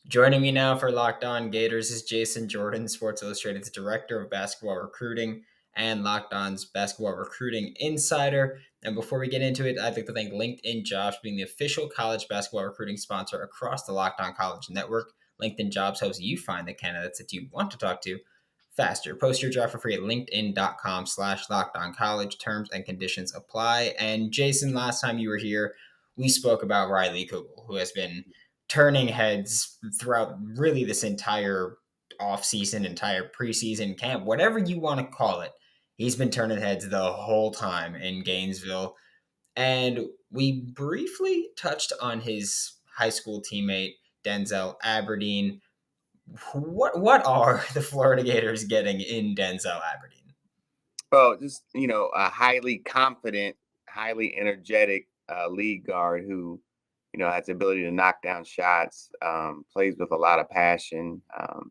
Joining me now for Locked On Gators is Jason Jordan, Sports Illustrated's Director of Basketball Recruiting and Locked On's Basketball Recruiting Insider. And before we get into it, I'd like to thank LinkedIn Jobs for being the official college basketball recruiting sponsor across the Locked On College Network. LinkedIn Jobs helps you find the candidates that you want to talk to faster. Post your job for free at linkedin.com/lockedoncollege. Terms and conditions apply. And Jason, last time you were here, we spoke about Riley Kugel, who has been turning heads throughout really this entire offseason, entire preseason camp, whatever you want to call it. He's been turning heads the whole time in Gainesville. And we briefly touched on his high school teammate, Denzel Aberdeen. What are the Florida Gators getting in Denzel Aberdeen? Well, just a highly confident, highly energetic lead guard who, has the ability to knock down shots, plays with a lot of passion,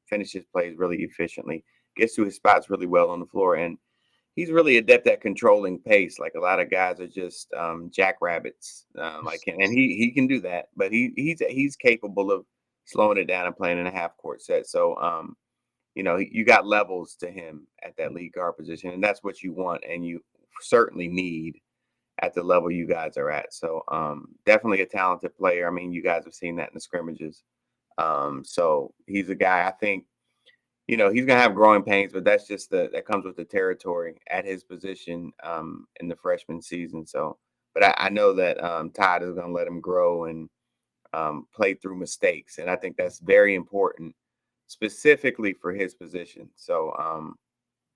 finishes plays really efficiently, gets to his spots really well on the floor, and he's really adept at controlling pace. Like a lot of guys are just jackrabbits, like him, and he can do that. But he's capable of slowing it down and playing in a half court set. So you got levels to him at that lead guard position, and that's what you want, and you certainly need at the level you guys are at. So definitely a talented player. I mean, you guys have seen that in the scrimmages. So he's a guy I think, he's gonna have growing pains, but that's just that comes with the territory at his position in the freshman season. So, but I know that Todd is gonna let him grow and play through mistakes, and I think that's very important specifically for his position. So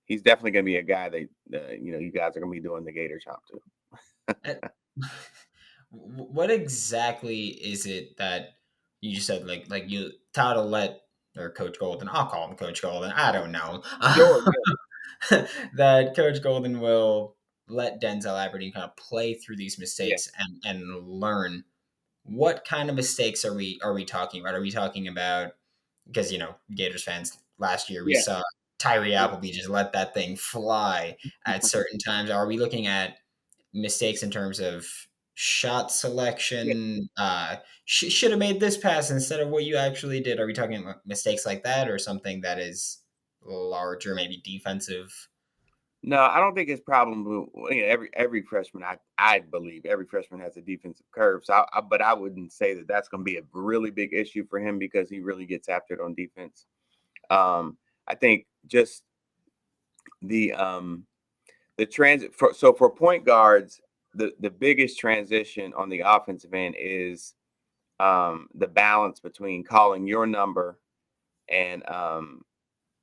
he's definitely going to be a guy that you guys are going to be doing the Gator chop to. What exactly is it that you just said? Like you, Todd will let, or Coach Golden. I'll call him Coach Golden. I don't know. Sure. Yeah. That Coach Golden will let Denzel Aberdeen kind of play through these Yeah. mistakes and learn. What kind of mistakes are we talking about? Are we talking about, because Gators fans, last year we Yeah. saw Tyree Appleby just let that thing fly at certain times. Are we looking at mistakes in terms of shot Yeah. selection? Should have made this pass instead of what you actually did. Are we talking about mistakes like that, or something that is larger, maybe defensive? No, I don't think it's problem. Every freshman, I believe every freshman has a defensive curve. So, but I wouldn't say that that's going to be a really big issue for him because he really gets after it on defense. I think just the transit for point guards, the biggest transition on the offensive end is the balance between calling your number and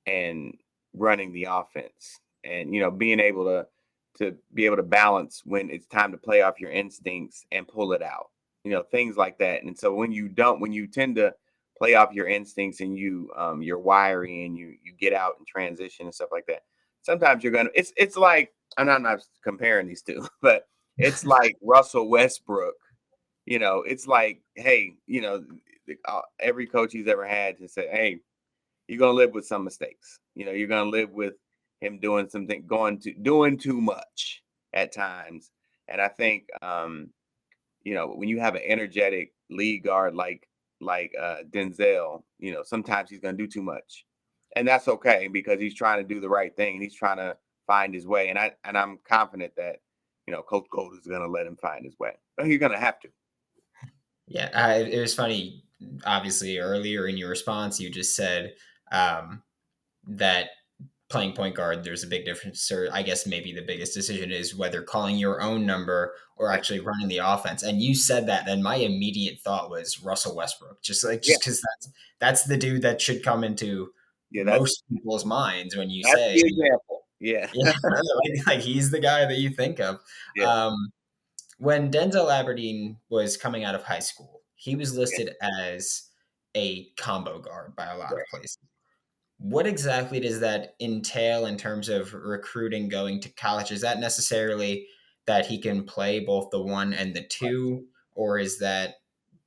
and running the offense, and being able to be able to balance when it's time to play off your instincts and pull it out, things like that. And so when you tend to play off your instincts and you're wiry and you get out and transition and stuff like that, sometimes you're gonna it's like, and I'm not comparing these two, but it's like Russell Westbrook. It's like, hey, every coach he's ever had to say, hey, you're gonna live with some mistakes. You're gonna live with him doing something, doing too much at times. And I think when you have an energetic lead guard like Denzel, sometimes he's gonna do too much. And that's okay because he's trying to do the right thing and he's trying to find his way. And I'm confident that, Coach Gold is gonna let him find his way. But he's gonna have to. Yeah, it was funny. Obviously, earlier in your response, you just said that playing point guard, there's a big difference. Or I guess maybe the biggest decision is whether calling your own number or Yeah. actually running the offense. And you said that, and my immediate thought was Russell Westbrook, just Yeah. because that's the dude that should come into Yeah, most people's minds when you that's say, the example. Yeah. yeah, like he's the guy that you think of. Yeah. Um, when Denzel Aberdeen was coming out of high school, he was Yeah. listed as a combo guard by a lot of Right. places. What exactly does that entail in terms of recruiting going to college? Is that necessarily that he can play both the one and the two, or is that,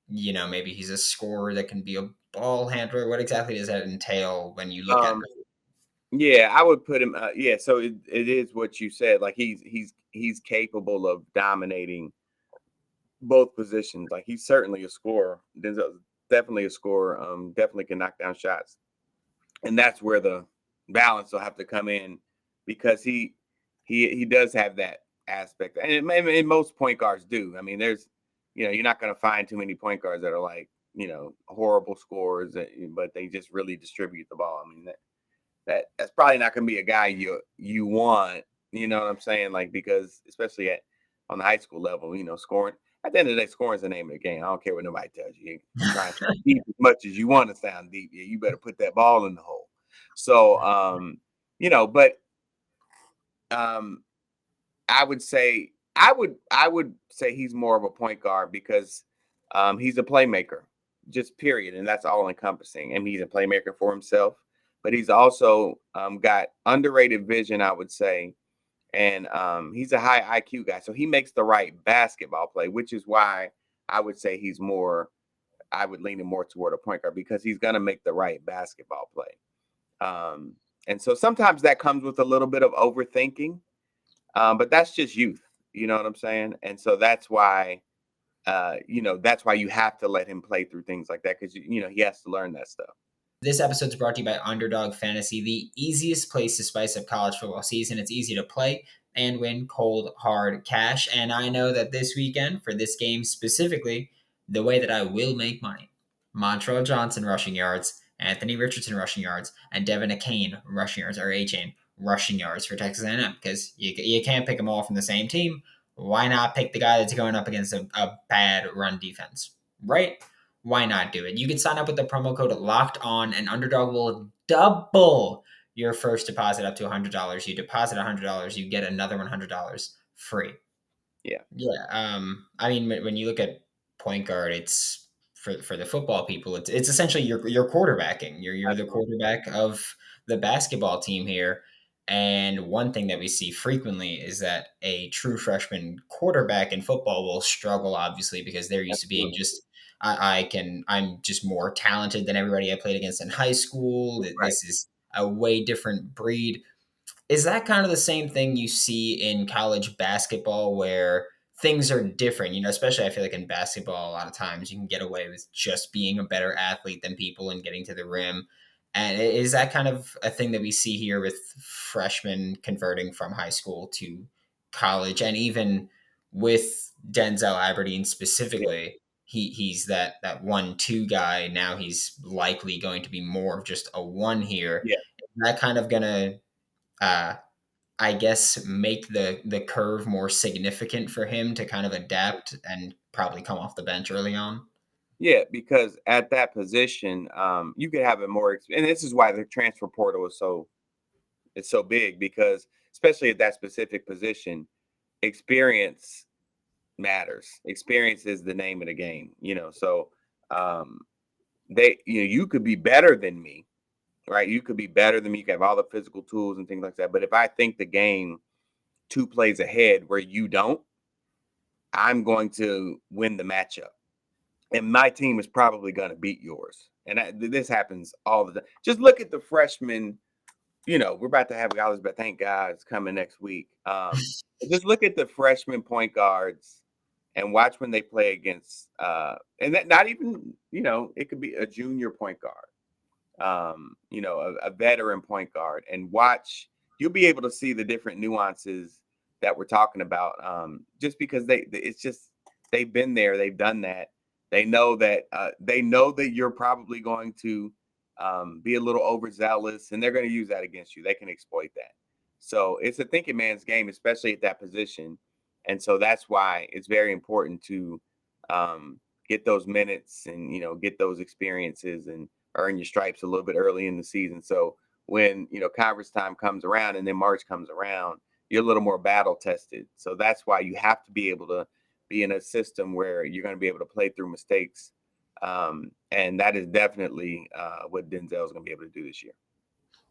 maybe he's a scorer that can be a ball handler? What exactly does that entail when you look at Um, yeah, I would put him. Yeah, so it is what you said. Like he's capable of dominating both positions. Like he's certainly a scorer. Denzel definitely a scorer. Definitely can knock down shots, and that's where the balance will have to come in because he does have that aspect, and most point guards do. I mean, there's you're not going to find too many point guards that are like horrible scorers, but they just really distribute the ball. I mean that's probably not going to be a guy you want. You know what I'm saying? Like because especially on the high school level, scoring. At the end of the day, scoring is the name of the game. I don't care what nobody tells you. You try and sound deep as much as you want to sound deep. Yeah, you better put that ball in the hole. So, but um, I would say he's more of a point guard because he's a playmaker, just period, and that's all encompassing. And he's a playmaker for himself, but he's also got underrated vision, I would say, and he's a high IQ guy, so he makes the right basketball play, which is why I would say he's more. I would lean him more toward a point guard because he's gonna make the right basketball play. Um, and so sometimes that comes with a little bit of overthinking, but that's just youth. You know what I'm saying? And so that's why you have to let him play through things like that because he has to learn that stuff. This episode is brought to you by Underdog Fantasy, the easiest place to spice up college football season. It's easy to play and win cold, hard cash. And I know that this weekend, for this game specifically, the way that I will make money, Montrell Johnson rushing yards, Anthony Richardson rushing yards, and Devin Achane rushing yards, or A-Chain rushing yards for Texas A&M, because you can't pick them all from the same team. Why not pick the guy that's going up against a bad run defense, right? Why not do it? You can sign up with the promo code Locked On, and Underdog will double your first deposit up to $100. You deposit $100, you get another $100 free. Yeah. Yeah. I mean, when you look at point guard, it's for the football people. It's essentially you're quarterbacking. You're the Absolutely. quarterback of the basketball team here. And one thing that we see frequently is that a true freshman quarterback in football will struggle, obviously, because they're used to being Absolutely. just I'm just more talented than everybody I played against in high school. Right. This is a way different breed. Is that kind of the same thing you see in college basketball where things are different? Especially I feel like in basketball, a lot of times you can get away with just being a better athlete than people and getting to the rim. And is that kind of a thing that we see here with freshmen converting from high school to college? And even with Denzel Aberdeen Yeah. specifically, he's that 1-2 guy. Now he's likely going to be more of just a one here. Yeah. Is that kind of gonna uh, I guess make the curve more significant for him to kind of adapt and probably come off the bench early on. Yeah, because at that position, you could have a and this is why the transfer portal is so big because especially at that specific position, experience matters. Experience is the name of the game, So um, you could be better than me, right? You could be better than me. You could have all the physical tools and things like that. But if I think the game two plays ahead where you don't, I'm going to win the matchup and my team is probably going to beat yours. And this happens all the time. Just look at the freshmen. We're about to have guys, but thank God it's coming next week. Just look at the freshman point guards and watch when they play against, and that not even, it could be a junior point guard, a veteran point guard, and watch. You'll be able to see the different nuances that we're talking about. Just because it's just they've been there, they've done that. They know that you're probably going to be a little overzealous, and they're going to use that against you. They can exploit that. So it's a thinking man's game, especially at that position. And so that's why it's very important to get those minutes and get those experiences and earn your stripes a little bit early in the season. So when conference time comes around and then March comes around, you're a little more battle tested. So that's why you have to be able to be in a system where you're going to be able to play through mistakes. And that is definitely what Denzel is going to be able to do this year.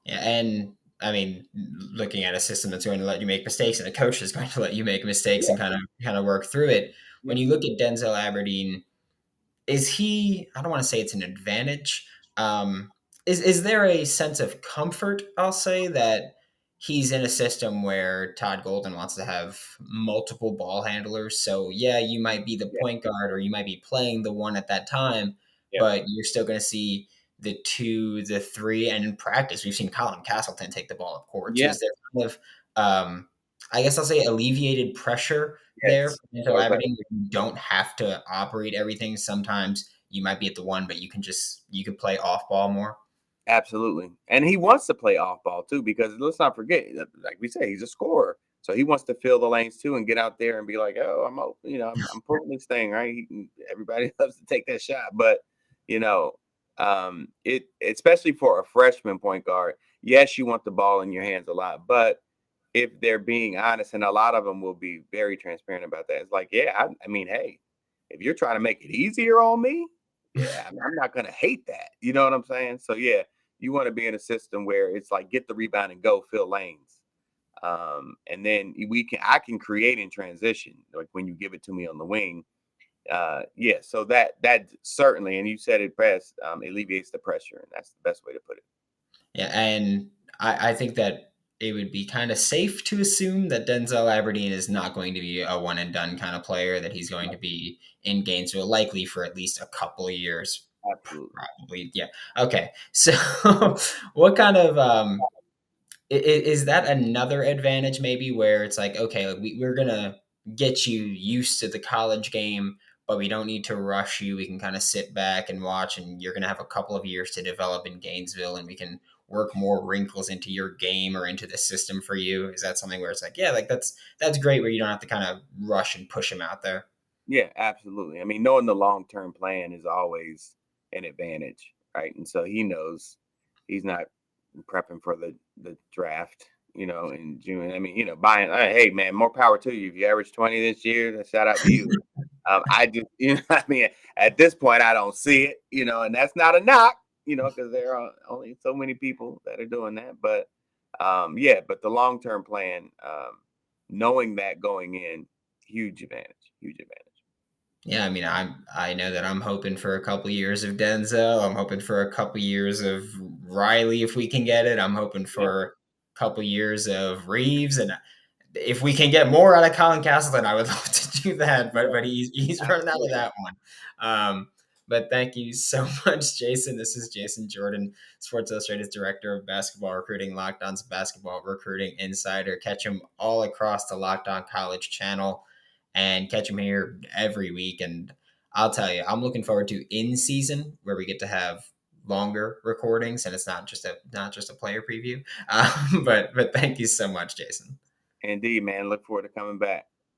Yeah, and I mean, looking at a system that's going to let you make mistakes and a coach is going to let you make mistakes and Yeah. kind of work through it. When Yeah. you look at Denzel Aberdeen, is he, I don't want to say it's an advantage. Um, is there a sense of comfort, I'll say, that he's in a system where Todd Golden wants to have multiple ball handlers? So, yeah, you might be the Yeah. point guard or you might be playing the one at that time, Yeah. but you're still going to see the 2, the 3, and in practice, we've seen Colin Castleton take the ball up court. So Yeah. is there kind of, I guess I'll say, alleviated pressure there Yes. for Denzel Or better. Aberdeen? You don't have to operate everything. Sometimes you might be at the 1, but you can play off ball more. Absolutely. And he wants to play off ball too, because let's not forget, like we say, he's a scorer. So he wants to fill the lanes too and get out there and be like, oh, I'm open, I'm pulling this thing, right? Everybody loves to take that shot. But, you know, it especially for a freshman point guard, yes, you want the ball in your hands a lot, but if they're being honest, and a lot of them will be very transparent about that. It's like, yeah, I mean, hey, if you're trying to make it easier on me, yeah, I'm not gonna hate that. You know what I'm saying? So yeah, you want to be in a system where it's like get the rebound and go fill lanes. And then I can create in transition, like when you give it to me on the wing. Yeah, so that certainly, and you said it best, alleviates the pressure, and that's the best way to put it. Yeah, and I think that it would be kind of safe to assume that Denzel Aberdeen is not going to be a one and done kind of player, that he's going to be in Gainesville likely for at least a couple of years. Absolutely. Probably. Yeah. Okay. So what kind of is that another advantage maybe where it's like, okay, like we're gonna get you used to the college game, but we don't need to rush you. We can kind of sit back and watch, and you're gonna have a couple of years to develop in Gainesville, and we can work more wrinkles into your game or into the system for you. Is that something where it's like, yeah, like that's great, where you don't have to kind of rush and push him out there? Yeah, absolutely. I mean, knowing the long term plan is always an advantage, right? And so he knows he's not prepping for the draft, in June. I mean, buying. Hey, man, more power to you. If you average 20 this year, then shout out to you. I just, I mean, at this point, I don't see it, and that's not a knock, because there are only so many people that are doing that. But yeah, but the long term plan, knowing that going in, huge advantage, huge advantage. Yeah, I mean, I know that I'm hoping for a couple years of Denzel. I'm hoping for a couple years of Riley if we can get it. I'm hoping Yeah, for a couple years of Reeves, and if we can get more out of Colin Castleton, I would love to do that. But he's running out of absolutely. that one. But thank you so much, Jason. This is Jason Jordan, Sports Illustrated's director of basketball recruiting, Locked On's basketball recruiting insider. Catch him all across the Locked On College channel and catch him here every week. And I'll tell you, I'm looking forward to in season where we get to have longer recordings and it's not just a player preview. But thank you so much, Jason. Indeed, man. Look forward to coming back.